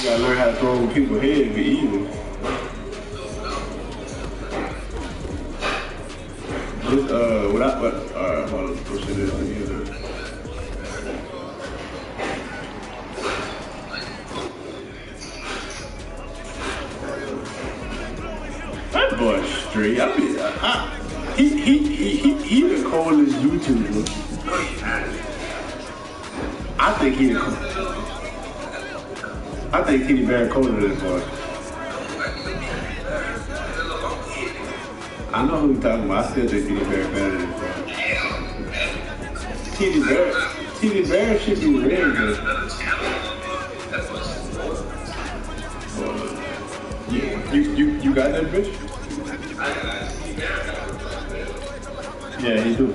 gotta learn how to throw over people's heads and be easy. This, hold on, what shit is it? That boy straight. I mean, he the coldest YouTuber. I think Teddy Bear colder than this boy. I know who you're talking about. I still think Teddy Bear better than this boy. Teddy Bear should be really good. You got that bitch? Yeah, he do.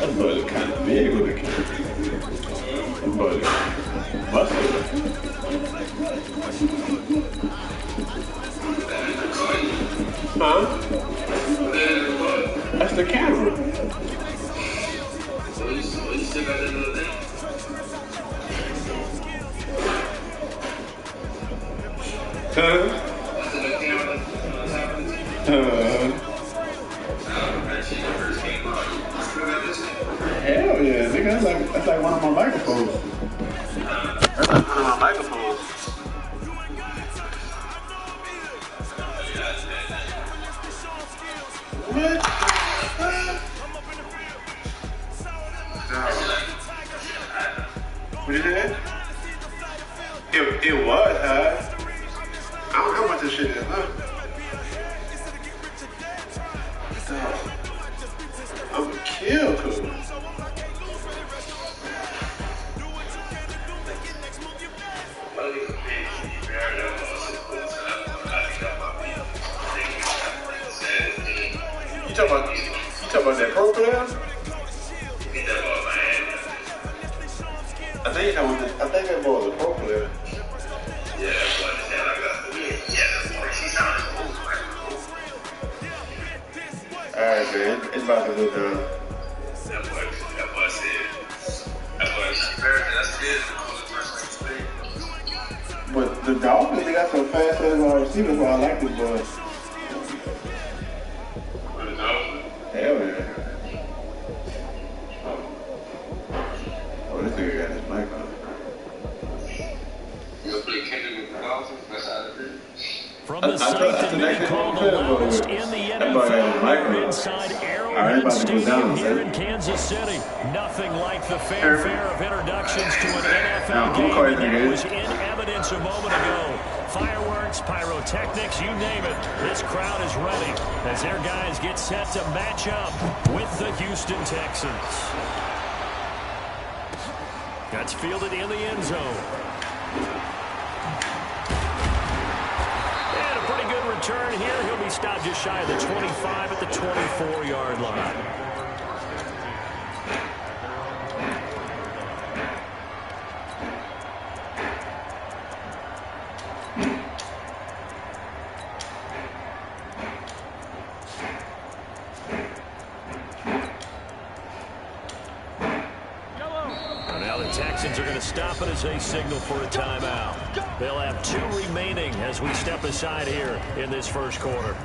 That boy is kind of big with a kid. That boy is muscular. Huh? That's the camera. Hell yeah, nigga, that's like one of my microphones. That's like one of my microphones. What? What you said? It was, huh? I don't know what this shit is, huh? I'm a kill cool. You talking about that pro player? I think that boy was a pro player. Yeah, that's what I said. Alright, man, it's about to go down. That boy said, that's it. But the Dolphins, they got some fast ass wide receivers, so I like this boy. For the Dolphins? Hell yeah. Oh, this nigga got his mic on. You gonna play Kendrick with the Dolphins? That's how it is. From the site that may call the loudest in the NFL, we're inside Arrowhead Stadium here in Kansas City. Nothing like the fanfare of introductions to an NFL game, and that was in evidence a moment ago. Fireworks, pyrotechnics, you name it. This crowd is ready as their guys get set to match up with the Houston Texans. That's fielded in the end zone. Return here, he'll be stopped just shy of the 25 at the 24-yard line. Texans are going to stop it as they signal for a timeout. They'll have 2 remaining as we step aside here in this first quarter.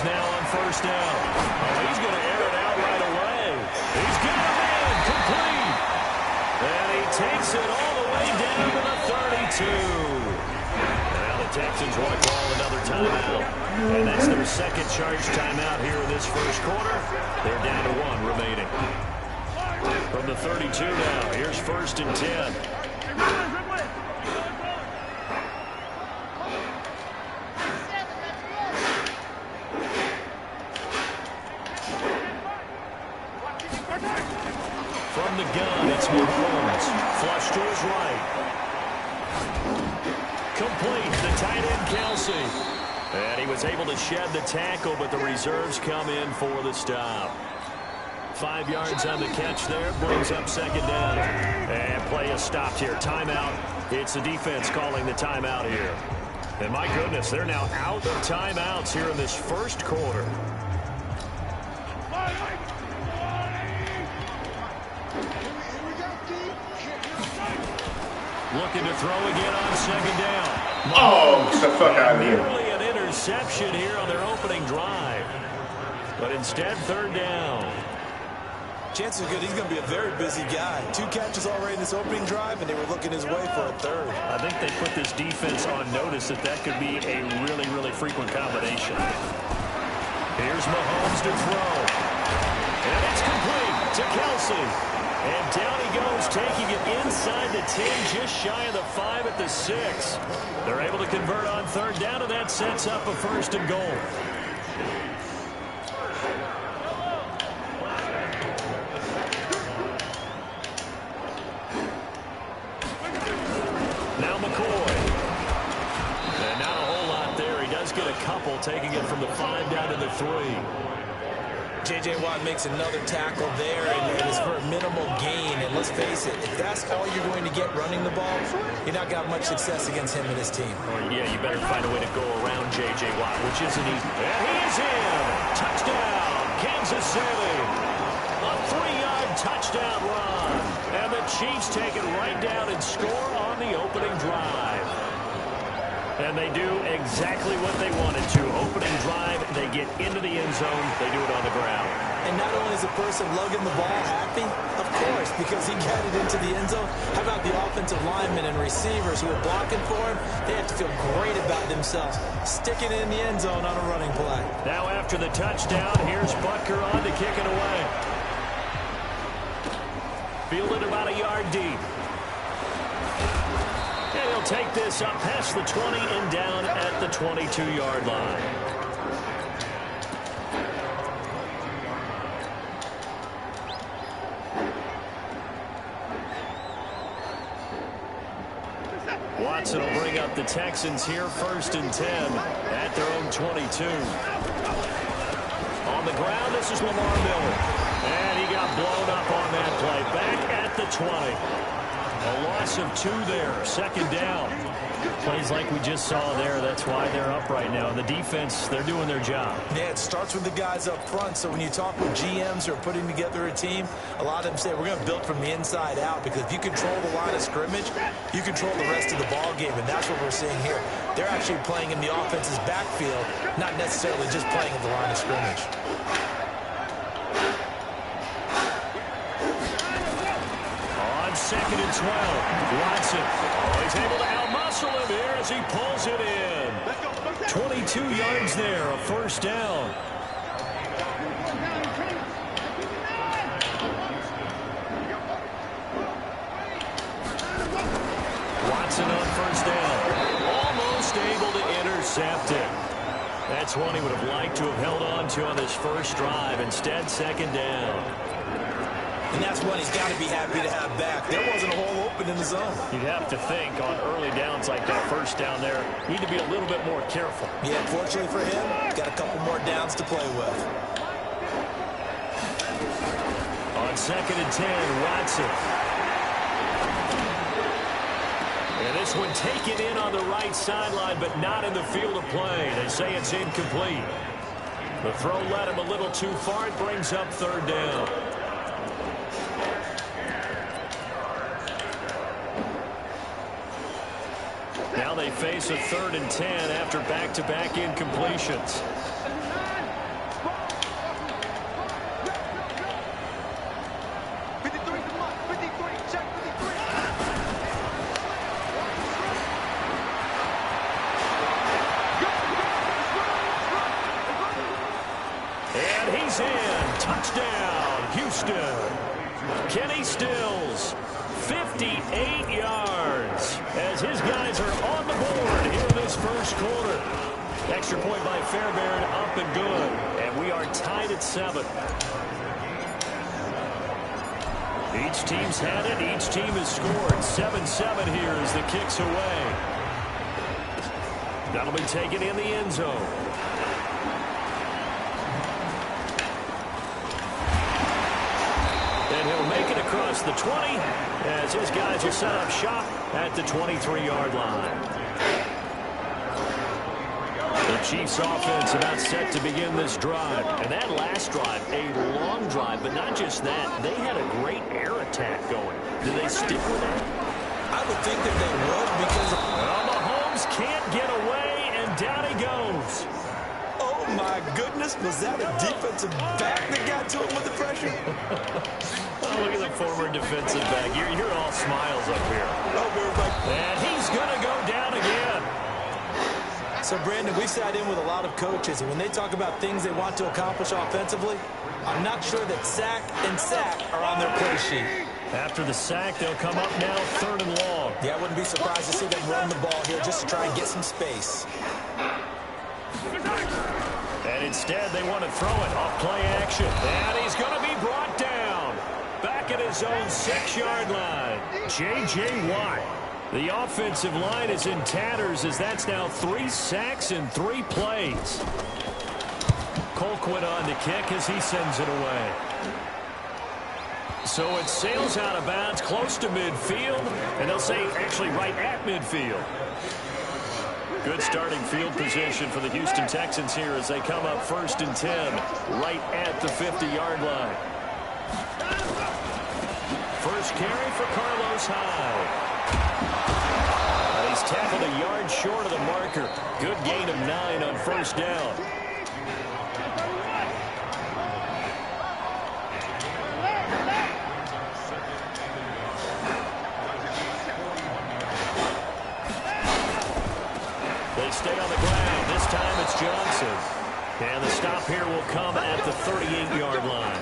Now on first down. Oh, he's going to air it out right away. He's got it in, complete. And he takes it all the way down to the 32. Now the Texans want to call another timeout. And that's their second charge timeout here in this first quarter. They're down to 1 remaining. From the 32 now, here's first and 10. From the gun, it's Mahomes. Flush to his goes right. Complete. The tight end, Kelsey. And he was able to shed the tackle, but the reserves come in for the stop. 5 yards on the catch there. Brings up second down. And play is stopped here. Timeout. It's the defense calling the timeout here. And my goodness, they're now out of timeouts here in this first quarter. Looking to throw again on second down. Oh, get the fuck out of here. Nearly an interception here on their opening drive. But instead, third down. Chances are good he's going to be a very busy guy. 2 catches already in this opening drive, and they were looking his way for a third. I think they put this defense on notice that that could be a really, really frequent combination. Here's Mahomes to throw. And it's complete to Kelsey. And down he goes, taking it inside the 10, just shy of the 5 at the 6. They're able to convert on third down, and that sets up a first and goal. Now McCoy. And not a whole lot there. He does get a couple, taking it from the 5 down to the 3. J.J. Watt makes another tackle there, and it's for a minimal gain. And let's face it, if that's all you're going to get running the ball, you're not going to have much success against him and his team. Well, yeah, you better find a way to go around J.J. Watt, which isn't easy. And he is in. Touchdown, Kansas City. A 3-yard touchdown run. And the Chiefs take it right down and score on the opening drive. And they do exactly what they wanted to. Opening drive, they get into the end zone. They do it on the ground. And not only is the person lugging the ball happy, of course, because he got it into the end zone. How about the offensive linemen and receivers who are blocking for him? They have to feel great about themselves, sticking it in the end zone on a running play. Now after the touchdown, here's Butker on to kick it away. Fielded about a yard deep. And he'll take this up past the 20 and down at the 22-yard line. Watson will bring up the Texans here, 1st and 10 at their own 22. On the ground, this is Lamar Miller. And he got blown up on that play. Back at the 20. A loss of 2 there, 2nd down. Plays like we just saw there. That's why they're up right now. The defense, they're doing their job. Yeah, it starts with the guys up front. So when you talk with GMs who are putting together a team, a lot of them say we're going to build from the inside out, because if you control the line of scrimmage, you control the rest of the ball game, and that's what we're seeing here. They're actually playing in the offense's backfield, not necessarily just playing in the line of scrimmage. On 2nd and 12, Watson. Oh, he's able to outmuscle him here as he pulls it in. 22 yards there, a 1st down. Watson on 1st down. Almost able to intercept it. That's one he would have liked to have held on to on this first drive. Instead, 2nd down. And that's one he's got to be happy to have back. There wasn't a hole open in the zone. You'd have to think on early downs like that, 1st down there, need to be a little bit more careful. Yeah, fortunately for him, got a couple more downs to play with. On 2nd and 10, Watson. And this one taken in on the right sideline, but not in the field of play. They say it's incomplete. The throw led him a little too far. It brings up 3rd down. Now they face a 3rd and 10 after back-to-back incompletions. And he's in. Touchdown, Houston. Kenny Stills, 58 yards, as his guys are on the board here in this first quarter. Extra point by Fairbairn, up and good. And we are tied at 7. Each team's had it. Each team has scored. 7-7 here as the kick's away. That'll be taken in the end zone. And he'll make it across the 20 as his guys will set up shop at the 23-yard line. The Chiefs offense about set to begin this drive. And that last drive, a long drive, but not just that. They had a great air attack going. Do they stick with that? I would think that they would because... Well, Mahomes can't get away, and down he goes. Oh, my goodness. Was that a defensive back that got to him with the pressure? Oh, look at the former defensive back. You're all smiles up here. And he's going to go down again. So, Brandon, we sat in with a lot of coaches, and when they talk about things they want to accomplish offensively, I'm not sure that sack and sack are on their play sheet. After the sack, they'll come up now 3rd and long. Yeah, I wouldn't be surprised to see them run the ball here just to try and get some space. And instead, they want to throw it off play action. And he's going to be brought down. Back at his own 6-yard line. J.J. Watt. The offensive line is in tatters as that's now 3 sacks in 3 plays. Colquitt on the kick as he sends it away. So it sails out of bounds close to midfield, and they'll say actually right at midfield. Good starting field position for the Houston Texans here as they come up 1st and 10 right at the 50-yard line. First carry for Carlos Hyde. He's tackled a yard short of the marker. Good gain of 9 on 1st down. They stay on the ground. This time it's Johnson. And the stop here will come at the 38-yard line.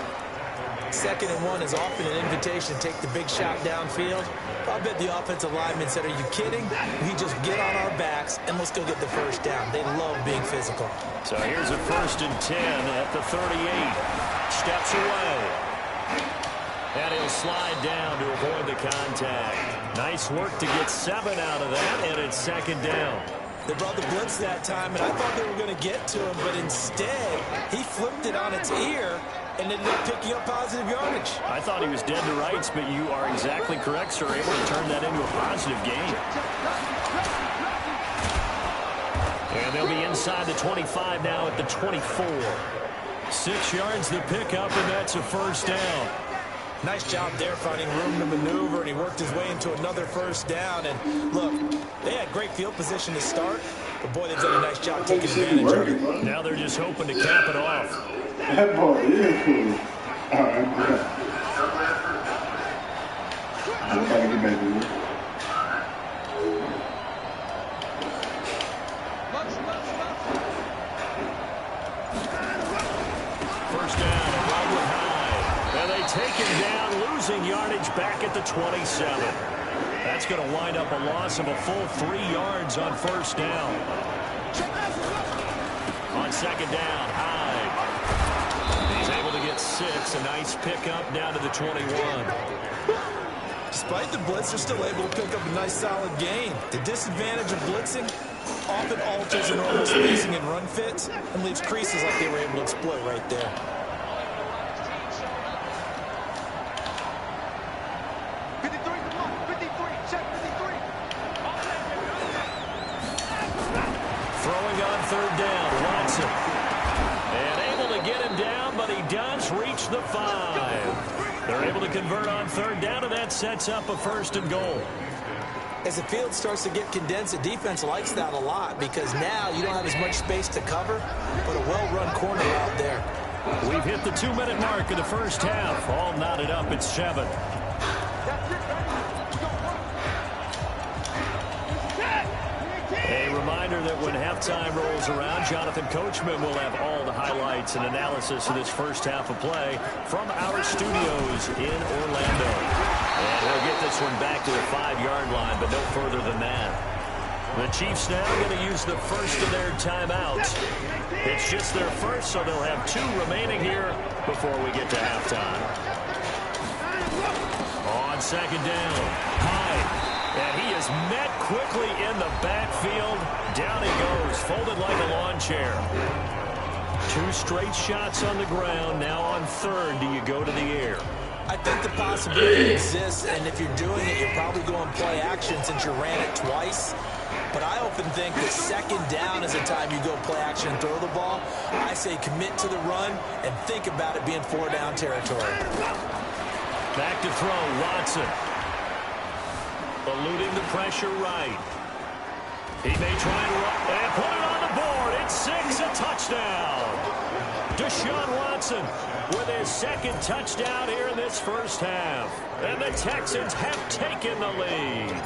2nd and 1 is often an invitation to take the big shot downfield. I bet the offensive lineman said, are you kidding? We just get on our backs and let's go get the 1st down. They love being physical. So here's a 1st and 10 at the 38. Steps away. And he'll slide down to avoid the contact. Nice work to get 7 out of that, and it's 2nd down. They brought the blitz that time, and I thought they were going to get to him, but instead, he flipped it on its ear and ended up picking up positive yardage. I thought he was dead to rights, but you are exactly correct, sir. Able to turn that into a positive gain. And they'll be inside the 25 now at the 24. 6 yards the pickup, and that's a 1st down. Nice job there finding room to maneuver, and he worked his way into another 1st down. And look, they had great field position to start, but boy, they've done a nice job taking advantage of it. Now they're just hoping to cap it off. That ball is cool. All right, I'm trying to get back to it. First down, Robert Hyde. And they take him down, losing yardage back at the 27. That's going to wind up a loss of a full 3 yards on 1st down. On 2nd down, Hyde. He's able to get 6. A nice pickup down to the 21. Despite the blitz, they're still able to pick up a nice solid gain. The disadvantage of blitzing often alters the normal spacing and run fits and leaves creases like they were able to exploit right there. Throwing on 3rd down, Watson. And able to get him down, but he does reach the 5. They're able to convert on 3rd down, and that sets up a 1st and goal. As the field starts to get condensed, the defense likes that a lot because now you don't have as much space to cover, but a well-run corner out there. We've hit the 2-minute mark of the 1st half. All knotted up at 7. A reminder that when halftime rolls around, Jonathan Coachman will have all the highlights and analysis of this 1st half of play from our studios in Orlando. And we'll get this one back to the 5-yard line, but no further than that. The Chiefs now going to use the first of their timeouts. It's just their first, so they'll have 2 remaining here before we get to halftime. on second down. Hyde, and he is met quickly in the backfield. Down he goes, folded like a lawn chair. 2 straight shots on the ground. Now on third, do you go to the air? I think the possibility exists, and if you're doing it, you're probably going play action since you ran it twice. But I often think that second down is the time you go play action and throw the ball. I say commit to the run and think about it being 4-down territory. Back to throw, Watson. Eluding the pressure right. He may try and run and put it on the board. It's 6, a touchdown. Deshaun Watson with his second touchdown here in this first half. And the Texans have taken the lead.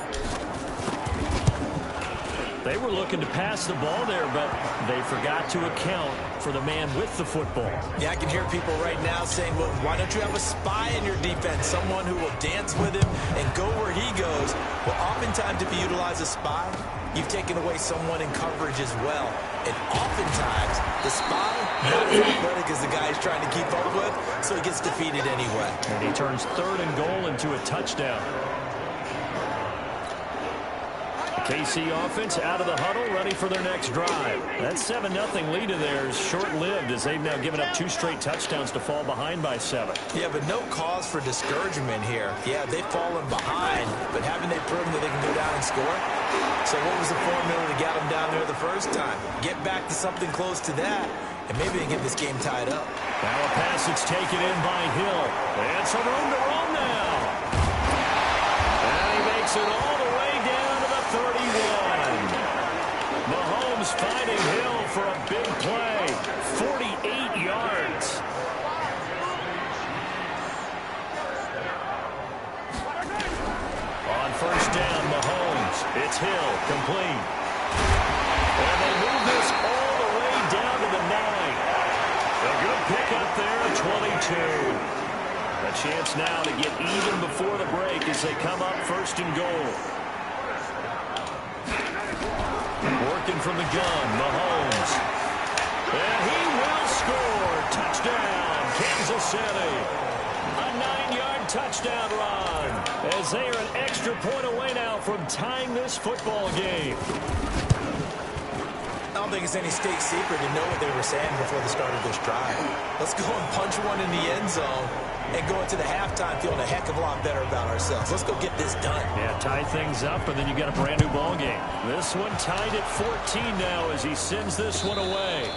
They were looking to pass the ball there, but they forgot to account for the man with the football. Yeah, I can hear people right now saying, well, why don't you have a spy in your defense, someone who will dance with him and go where he goes? Well, oftentimes if you utilize a spy, you've taken away someone in coverage as well. And oftentimes, the spy, not as athletic as the guy he's trying to keep up with, so he gets defeated anyway. And he turns 3rd and goal into a touchdown. KC offense out of the huddle, ready for their next drive. That 7-0 lead of theirs short-lived as they've now given up 2 straight touchdowns to fall behind by 7. Yeah, but no cause for discouragement here. Yeah, they've fallen behind, but haven't they proven that they can go down and score? So what was the formula to get them down there the first time? Get back to something close to that, and maybe they get this game tied up. Now a pass that's taken in by Hill. And some room to run now. And he makes it all the way down to the 31. Mahomes finding Hill for a big play. 48 yards. On first down, Mahomes. It's Hill, complete. And they move this all the way down to the 9. A good pick up there at 22. A chance now to get even before the break as they come up 1st and goal. Working from the gun, Mahomes. And he will score. Touchdown, Kansas City. A 9-yard touchdown run as they are an extra point away now from tying this football game. I don't think it's any state secret to know what they were saying before the start of this drive. Let's go and punch one in the end zone and go into the halftime feeling a heck of a lot better about ourselves. Let's go get this done. Yeah, tie things up, and then you got a brand new ball game. This one tied at 14 now as he sends this one away.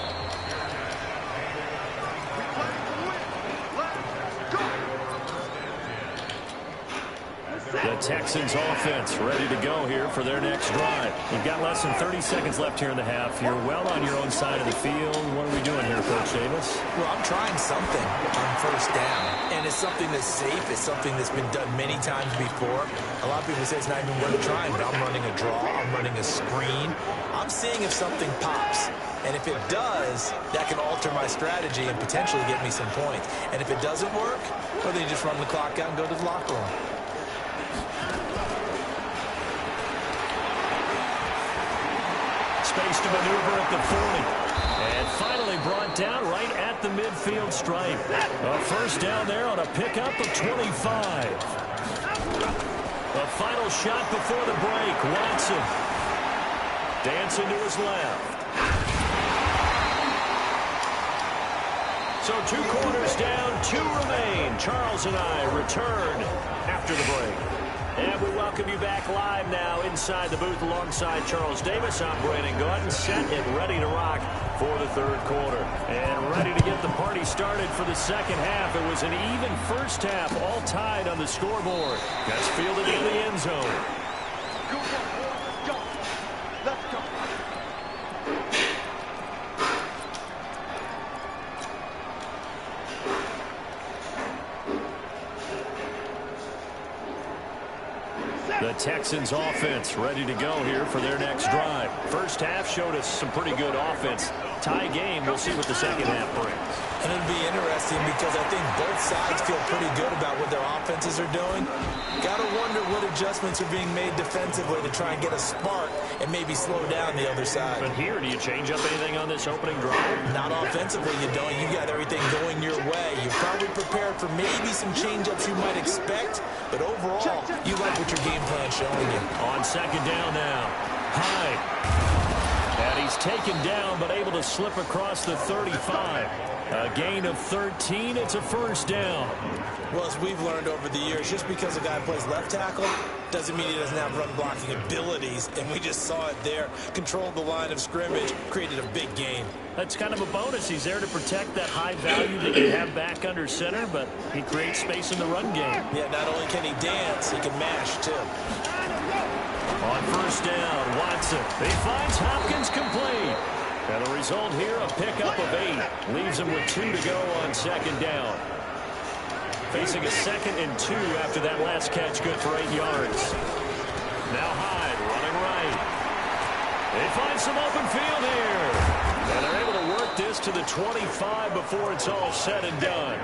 The Texans offense ready to go here for their next drive. You've got less than 30 seconds left here in the half. You're well on your own side of the field. What are we doing here, Coach Davis? Well, I'm trying something on first down, and it's something that's safe. It's something that's been done many times before. A lot of people say it's not even worth trying, but I'm running a draw. I'm running a screen. I'm seeing if something pops. And if it does, that can alter my strategy and potentially get me some points. And if it doesn't work, well, then you just run the clock out and go to the locker room. Space to maneuver at the 40. And finally brought down right at the midfield stripe. A first down there on a pickup of 25. A final shot before the break. Watson dancing to his left. So 2 quarters down, 2 remain. Charles and I return after the break. And we welcome you back live now inside the booth alongside Charles Davis. I'm Brandon Gordon, set and ready to rock for the 3rd quarter. And ready to get the party started for the second half. It was an even first half, all tied on the scoreboard. That's fielded in the end zone. Let's go. The Texans offense ready to go here for their next drive. First half showed us some pretty good offense. Tie game. We'll see what the second half brings. And it'll be interesting because I think both sides feel pretty good about what their offenses are doing. Got to wonder what adjustments are being made defensively to try and get a spark and maybe slow down the other side. But here, do you change up anything on this opening drive? Not offensively, you don't. You got everything going your way. You're probably prepared for maybe some change-ups you might expect, but overall, you like what your game plan's showing you. On second down now, Hyde. And he's taken down, but able to slip across the 35. A gain of 13. It's a first down. Well, as we've learned over the years, just because a guy plays left tackle doesn't mean he doesn't have run-blocking abilities, and we just saw it there. Controlled the line of scrimmage, created a big gain. That's kind of a bonus. He's there to protect that high value that you have back under center, but he creates space in the run game. Yeah, not only can he dance, he can mash, too. On first down, Watson. He finds Hopkins complete. And the result here, a pickup of 8. Leaves him with 2 to go on second down. Facing a 2nd and 2 after that last catch, good for 8 yards. Now Hyde running right. They find some open field here. And they're able to work this to the 25 before it's all said and done.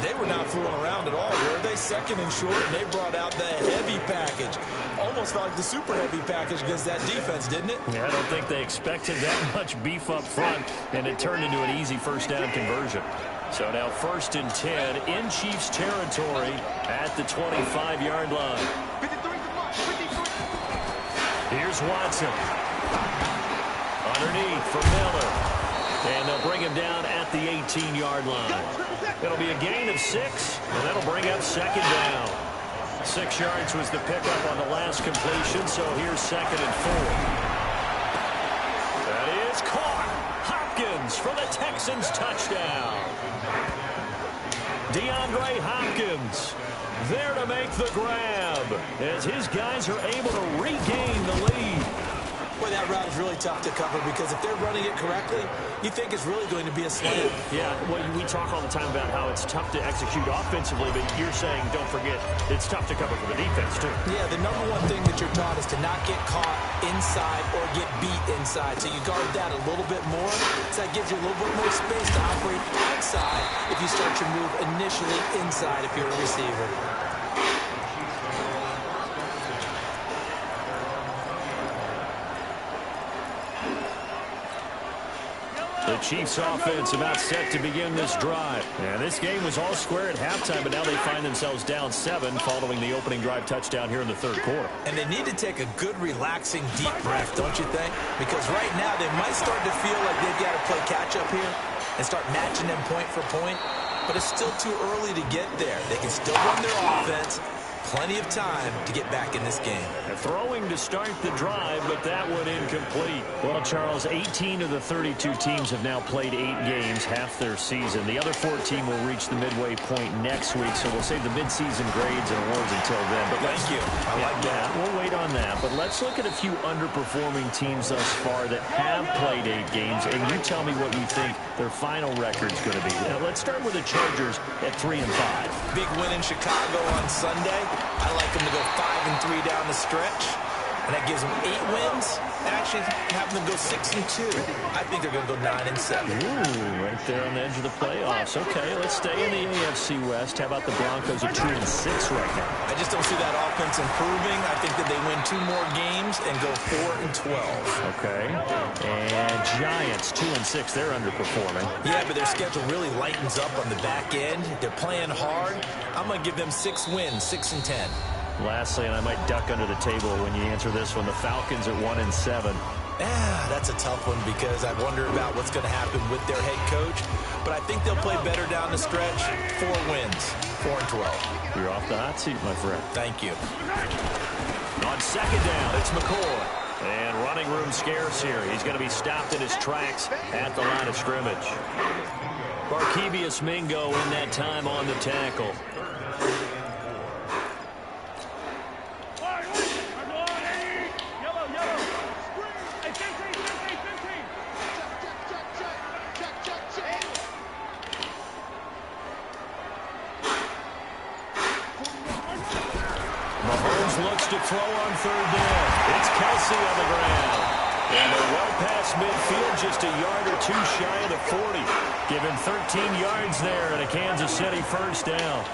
They were not fooling around at all, were they? 2nd and short, and they brought out the heavy package. Almost felt like the super heavy package against that defense, didn't it? Yeah, I don't think they expected that much beef up front, and it turned into an easy first down conversion. So now 1st and 10 in Chiefs territory at the 25-yard line. Here's Watson. Underneath for Miller. And they'll bring him down at the 18-yard line. It'll be a gain of 6, and that'll bring up second down. 6 yards was the pickup on the last completion, so here's 2nd and 4. That is caught. Hopkins for the Texans touchdown. DeAndre Hopkins there to make the grab as his guys are able to regain the lead. Boy, that route is really tough to cover because if they're running it correctly, you think it's really going to be a slant. Yeah, well, we talk all the time about how it's tough to execute offensively, but you're saying, don't forget, it's tough to cover for the defense, too. Yeah, the number one thing that you're taught is to not get caught inside or get beat inside. So you guard that a little bit more. So that gives you a little bit more space to operate outside if you start your move initially inside if you're a receiver. The Chiefs offense about set to begin this drive. And this game was all square at halftime, but now they find themselves down 7 following the opening drive touchdown here in the 3rd quarter. And they need to take a good, relaxing, deep breath, don't you think? Because right now they might start to feel like they've got to play catch-up here and start matching them point for point. But it's still too early to get there. They can still run their offense. Plenty of time to get back in this game. They're throwing to start the drive, but that one incomplete. Well, Charles, 18 of the 32 teams have now played 8 games, half their season. The other 14 will reach the midway point next week, so we'll save the midseason grades and awards until then. But thank you. I like that. We'll wait on that. But let's look at a few underperforming teams thus far that have played 8 games, and you tell me what you think their final record's going to be. Now, let's start with the Chargers at 3-5. Big win in Chicago on Sunday. I like them to go 5-3 down the stretch, and that gives them 8 wins. And actually, having them go 6-2, I think they're going to go 9-7. Ooh, right there on the edge of the playoffs. Okay, let's stay in the AFC West. How about the Broncos at 2-6 right now? I just don't see that offense improving. I think that they win 2 more games and go 4-12. Okay, and Giants 2-6. They're underperforming. Yeah, but their schedule really lightens up on the back end. They're playing hard. I'm going to give them 6 wins, 6-10. Lastly, and I might duck under the table when you answer this one, the Falcons at 1-7. Yeah, that's a tough one because I wonder about what's going to happen with their head coach. But I think they'll play better down the stretch. 4 wins, 4-12. You're off the hot seat, my friend. Thank you. On second down, it's McCoy. And running room scarce here. He's going to be stopped in his tracks at the line of scrimmage. Barkevius Mingo in that time on the tackle. Mahomes looks to throw on 3rd down. It's Kelsey on the ground. And they're well past midfield, just a yard or two shy of the 40. Give him 13 yards there and a Kansas City first down.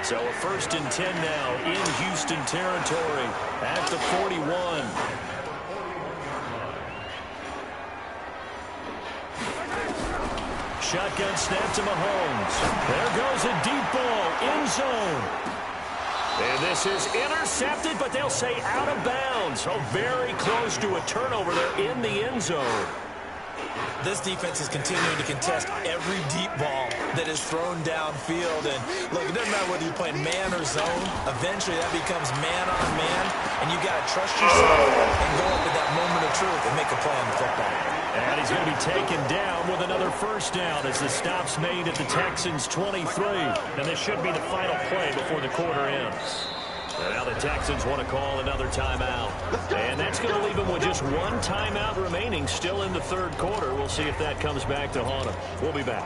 So a 1st and 10 now in Houston territory at the 41. Shotgun snap to Mahomes. There goes a deep ball, end zone. And this is intercepted, but they'll say out of bounds. So very close to a turnover there in the end zone. This defense is continuing to contest every deep ball that is thrown downfield. And look, it doesn't matter whether you're playing man or zone. Eventually, that becomes man on man. And you got to trust yourself and go up at that moment of truth and make a play on the football. And he's going to be taken down with another first down as the stop's made at the Texans' 23. And this should be the final play before the quarter ends. And now the Texans want to call another timeout. And that's going to leave them with just one timeout remaining still in the third quarter. We'll see if that comes back to haunt them. We'll be back.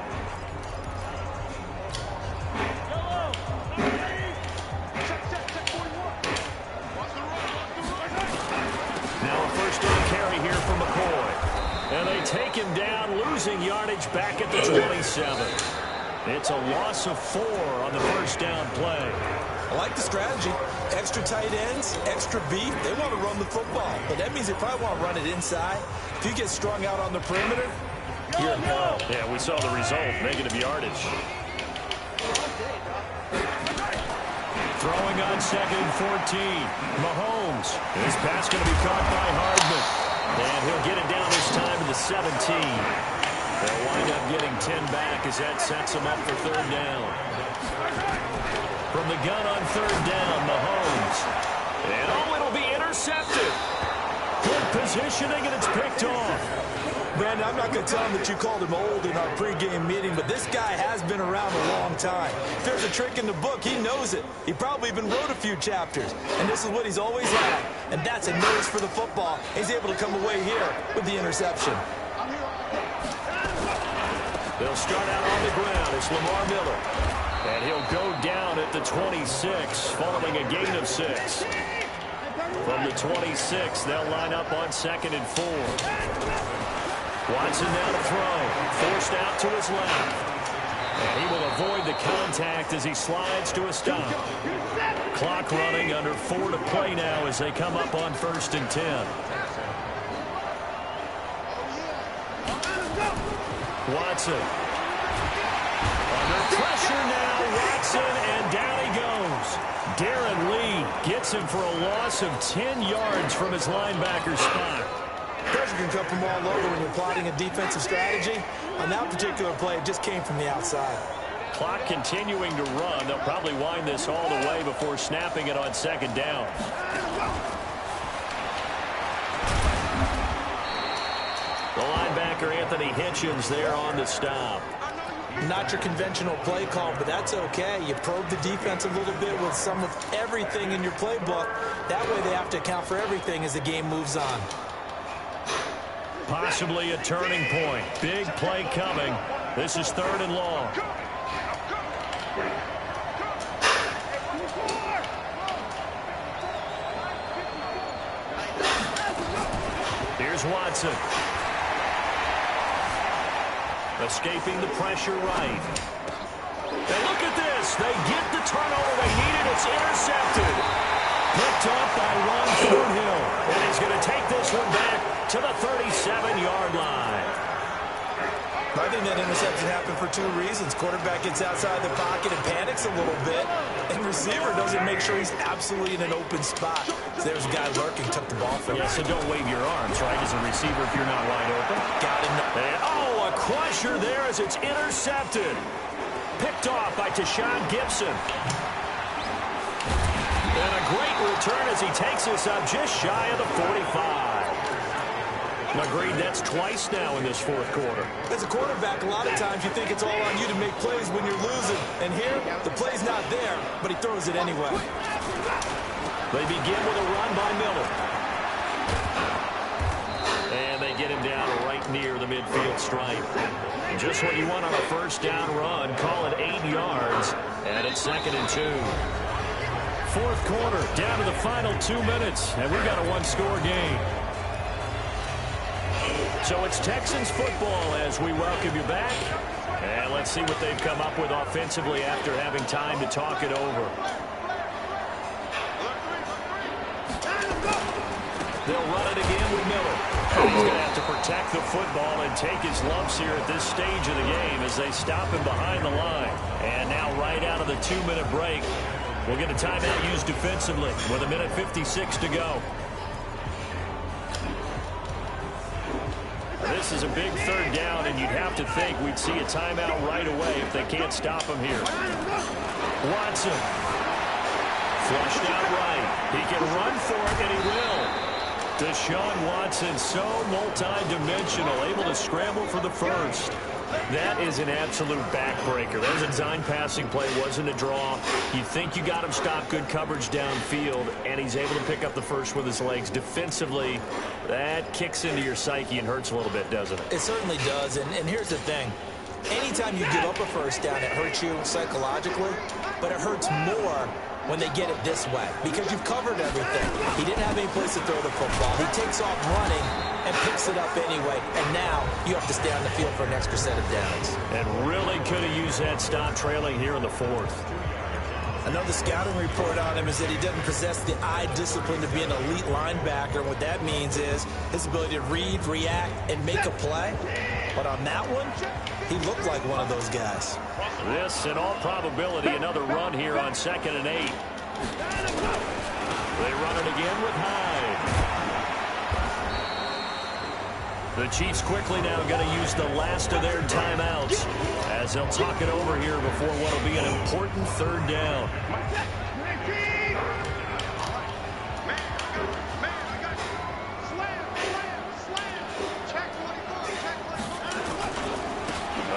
Now a first down carry here for McCoy. And they take him down, losing yardage back at the 27. It's a loss of 4 on the first down play. I like the strategy. Extra tight ends, extra beef. They want to run the football, but that means they probably want to run it inside. If you get strung out on the perimeter, you're no. Yeah, we saw the result, negative yardage. Throwing on 2nd and 14. Mahomes. This pass going to be caught by Hardman. And he'll get it down this time to the 17. They'll wind up getting 10 back as that sets them up for third down. From the gun on third down, Mahomes. And it'll be intercepted. Good positioning, and it's picked off. Brandon, I'm not going to tell him that you called him old in our pregame meeting, but this guy has been around a long time. If there's a trick in the book, he knows it. He probably even wrote a few chapters, and this is what he's always had, and that's a nose for the football. He's able to come away here with the interception. They'll start out on the ground. It's Lamar Miller. And he'll go down at the 26, following a gain of 6. From the 26, they'll line up on 2nd and 4. Watson now to throw. Forced out to his left. And he will avoid the contact as he slides to a stop. Clock running, under 4 to play now as they come up on 1st and 10. Watson. Under pressure now, Watson, and down he goes. Darren Lee gets him for a loss of 10 yards from his linebacker spot. Pressure can come from all over when you're plotting a defensive strategy. On that particular play, it just came from the outside. Clock continuing to run. They'll probably wind this all the way before snapping it on 2nd down. The linebacker, Anthony Hitchens, there on the stop. Not your conventional play call, but that's okay. You probe the defense a little bit with some of everything in your playbook. That way they have to account for everything as the game moves on. Possibly a turning point. Big play coming. This is 3rd and long. Here's Watson. Escaping the pressure right. And look at this. They get the turnover they needed. It's intercepted. Picked off by Ron Thornhill. And he's going to take this one back to the 37-yard line. I think that interception happened for 2 reasons. Quarterback gets outside the pocket and panics a little bit. And receiver doesn't make sure he's absolutely in an open spot. So there's a guy lurking, took the ball from him. Yeah, so don't wave your arms, right, as a receiver if you're not wide open. Got him. And, a crusher there as it's intercepted. Picked off by Tashawn Gibson. And a great return as he takes this up just shy of the 45. Agreed, that's twice now in this 4th quarter. As a quarterback, a lot of times you think it's all on you to make plays when you're losing. And here, the play's not there, but he throws it anyway. They begin with a run by Miller. And they get him down right near the midfield stripe. Just what you want on a first down run. Call it 8 yards. And it's 2nd and 2. 4th quarter, down to the final 2 minutes. And we've got a 1-score game. So it's Texans football as we welcome you back. And let's see what they've come up with offensively after having time to talk it over. They'll run it again with Miller. He's going to have to protect the football and take his lumps here at this stage of the game as they stop him behind the line. And now right out of the 2-minute break, we'll get a timeout used defensively with 1:56 to go. This is a big third down, and you'd have to think we'd see a timeout right away if they can't stop him here. Watson. Flushed out right. He can run for it, and he will. Deshaun Watson, so multi-dimensional, able to scramble for the first. That is an absolute backbreaker. That was a design passing play, wasn't a draw. You think you got him stopped, good coverage downfield, and he's able to pick up the first with his legs. Defensively, that kicks into your psyche and hurts a little bit, doesn't it? It certainly does, and here's the thing. Anytime you give up a first down, it hurts you psychologically, but it hurts more when they get it this way because you've covered everything. He didn't have any place to throw the football. He takes off running and picks it up anyway, and now you have to stay on the field for an extra set of downs. And really could have used that stop trailing here in the fourth. Another scouting report on him is that he doesn't possess the eye discipline to be an elite linebacker. And what that means is his ability to read, react, and make a play. But on that one, he looked like one of those guys. This, in all probability, another run here on 2nd and 8. They run it again with Hyde. The Chiefs quickly now going to use the last of their timeouts as they'll talk it over here before what will be an important third down.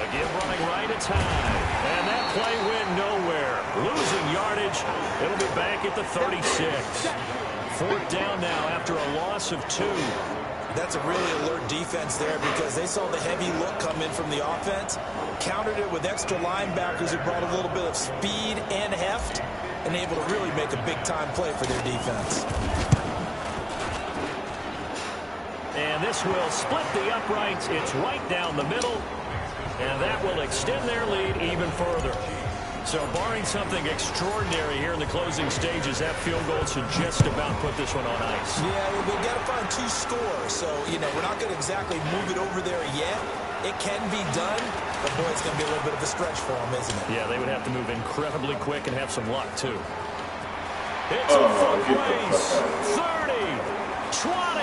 Again, running right at time. And that play went nowhere. Losing yardage. It'll be back at the 36. 4th down now after a loss of 2. That's a really alert defense there because they saw the heavy look come in from the offense, countered it with extra linebackers who brought a little bit of speed and heft, and able to really make a big-time play for their defense. And this will split the uprights. It's right down the middle, and that will extend their lead even further. So barring something extraordinary here in the closing stages, that field goal should just about put this one on ice. Yeah, well, we've got to find 2 scores. So, you know, we're not going to exactly move it over there yet. It can be done, but, boy, it's going to be a little bit of a stretch for them, isn't it? Yeah, they would have to move incredibly quick and have some luck, too. It's a foot race. 30, 20,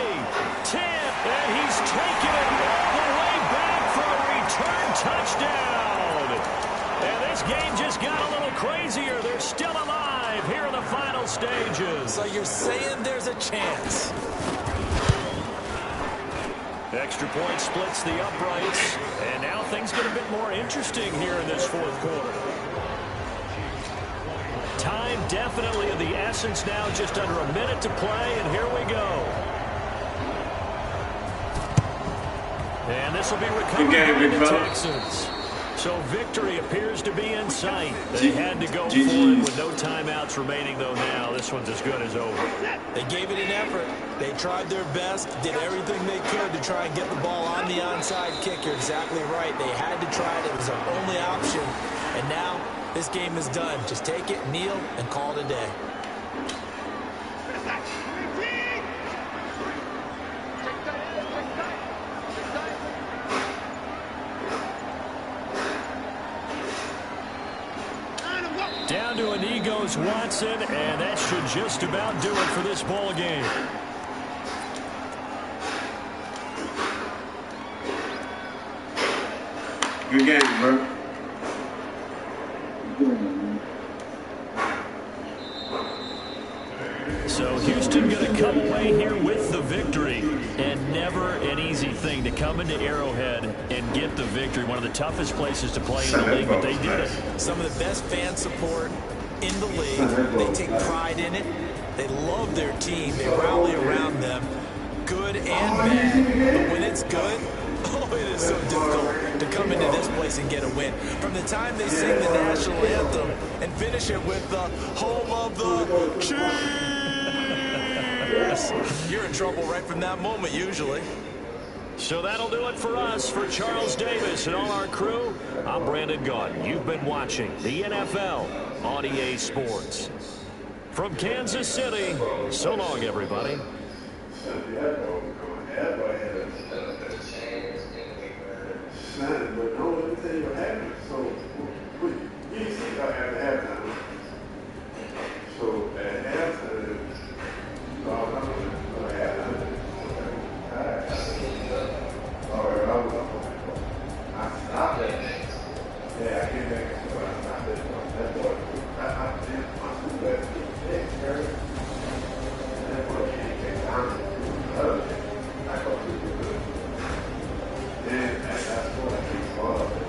10, and he's taken it all the way back for a return touchdown. And this game just got a little crazier. They're still alive here in the final stages. So you're saying there's a chance. Extra point splits the uprights. And now things get a bit more interesting here in this 4th quarter. Time definitely of the essence now, just under a minute to play, and here we go. And this will be recovered by the Texans. So victory appears to be in sight. They had to go for it with no timeouts remaining, though now. This one's as good as over. They gave it an effort. They tried their best, did everything they could to try and get the ball on the onside kick. You're exactly right. They had to try it. It was their only option. And now this game is done. Just take it, kneel, and call it a day. Down to a knee goes Watson, and that should just about do it for this ball game. Good game, bro. So Houston going to come away here with the victory, and never an easy thing to come into Arrowhead and get the victory. One of the toughest places to play in the league, but they did it. Some of the best fan support in the league. They take pride in it. They love their team. They rally around them, good and bad. But when it's good, oh, it is so difficult to come into this place and get a win. From the time they sing the national anthem and finish it with the home of the Chiefs, you're in trouble right from that moment, usually. So that'll do it for us. For Charles Davis and all our crew, I'm Brandon Gaudin. You've been watching the NFL on EA Sports. From Kansas City, so long, everybody. But no, let me tell you what happened. So, you see I have to have time. So, at halftime, I'm going to have time. All right, I stopped it. Yeah, I came back and I stopped it. That's what I did. My food last week. And that's what came down to the other thing. I thought it was good. And that's what I keep following.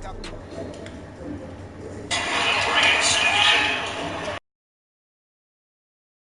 up.